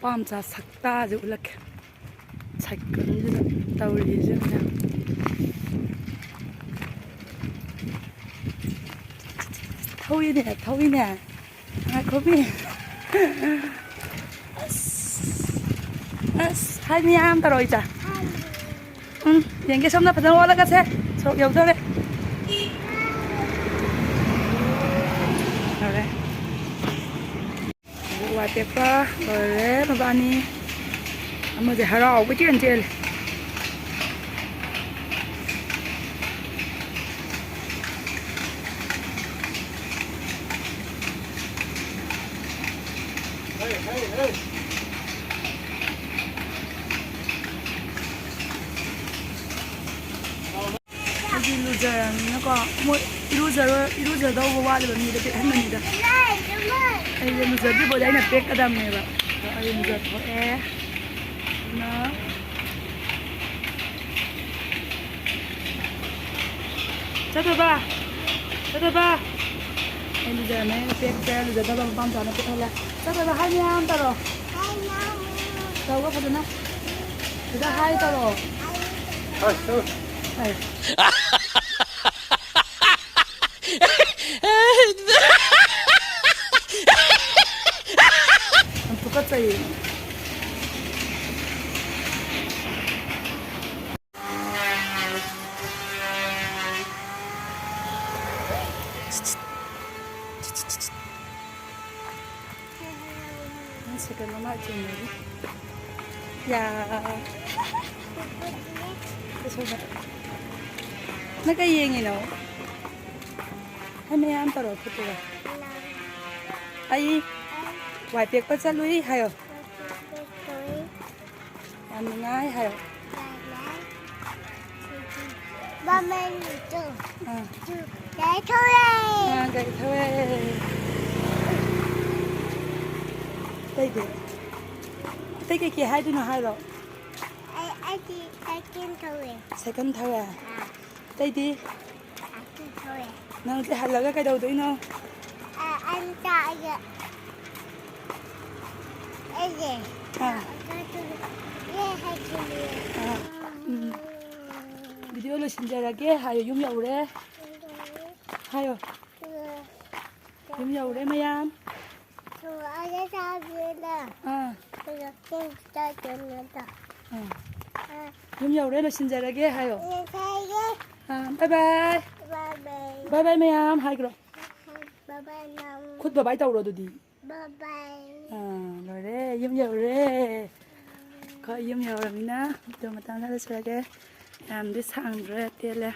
ꯄꯥꯝꯆꯥ ꯁꯛꯇꯥꯁꯦ ꯎꯠꯂꯛꯀꯦ ꯁꯥꯏꯀꯜꯁꯤꯗ ꯇꯧꯔꯤꯁꯦ ꯃꯌꯥꯝ ꯊꯧꯏꯅꯦ ꯉꯥꯏꯈꯣꯃꯤ ꯑꯁ ꯍꯥꯏ ꯃꯌꯥꯝ ꯇꯧꯔꯣ ꯏꯆꯥ ꯌꯦꯡꯒꯦ ꯁꯣꯝꯅ ꯐꯖꯅ ꯑꯣꯜꯂꯒꯁꯦ ꯁꯣꯔꯣꯛ ꯌꯧꯗꯧꯔꯦ ꯌꯧꯔꯦ ꯋꯥꯏ ꯄꯦꯄ ꯂꯣꯏꯔꯦ ꯃꯕꯥꯅꯤ ꯑꯃꯁꯦ ꯍꯔꯥꯎꯕ ꯆꯦꯜꯂꯦ ꯑꯩꯗꯤ ꯂꯨꯖꯔꯕꯅꯤꯅꯀꯣ ꯃꯣꯏ ꯏꯔꯨꯖꯗꯧꯕ ꯋꯥꯠꯂꯤꯕ ꯃꯤꯗ ꯄꯦꯛꯍꯟꯕꯅꯤꯗ ꯑꯩꯁꯦ ꯂꯨꯖꯗ꯭ꯔꯤꯕꯣꯗꯤ ꯑꯩꯅ ꯄꯦꯛꯀꯗꯕꯅꯦꯕ ꯑꯩ ꯂꯨꯖꯊꯣꯛꯑꯦ ꯑꯗꯨꯅ ꯆꯠꯇꯣꯏꯕ ꯑꯩ ꯂꯨꯖꯔꯝꯃꯦ ꯄꯦꯛꯇꯦ ꯂꯨꯖꯗꯕ ꯃꯄꯥꯝ ꯆꯥꯅ ꯄꯦꯛꯍꯜꯂꯦ ꯆꯠꯇꯣꯏꯕ ꯍꯥꯏ ꯃꯌꯥꯝ ꯇꯧꯔꯣ ꯇꯧꯕ ꯐꯖꯅ ꯁꯤꯗ ꯍꯥꯏ ꯇꯧꯔꯣ ꯌꯥꯝ ꯇꯨꯀꯠꯆꯩꯌꯦ Second mama chimney. Yeah. This one. Nakayeng Hai me am taro putura. Ai. Wai pek pa chalui hayo. Am ngai hayo. Ba men tu. Gai thôi. Gai thôi. Đây đi. Đây cái kia hai đứa nó hai rồi. Ai đi second thôi. Second thôi à. Đây đi. Second thôi. Nào thì hai là cái đầu đấy nó. Anh chạy kìa. Ai gì? Hai kia. Video lo 신자라게 하여 yum 여우래. 하여. Yum 여우래 마얌. Ada sabilah. Kalau kita jangan dah. Yum 여우래 lo 신자라게 하여. Saya. Bye bye. Bye bye. Bye bye 마얌 하이 그럼. Bye bye nam. 굿 바이바이 떠오러도디. Bye bye. 그래 yum 여우래. 거 yum 여우랍니다. 또 마땅 살았어야게. 남들 상그래 떼래.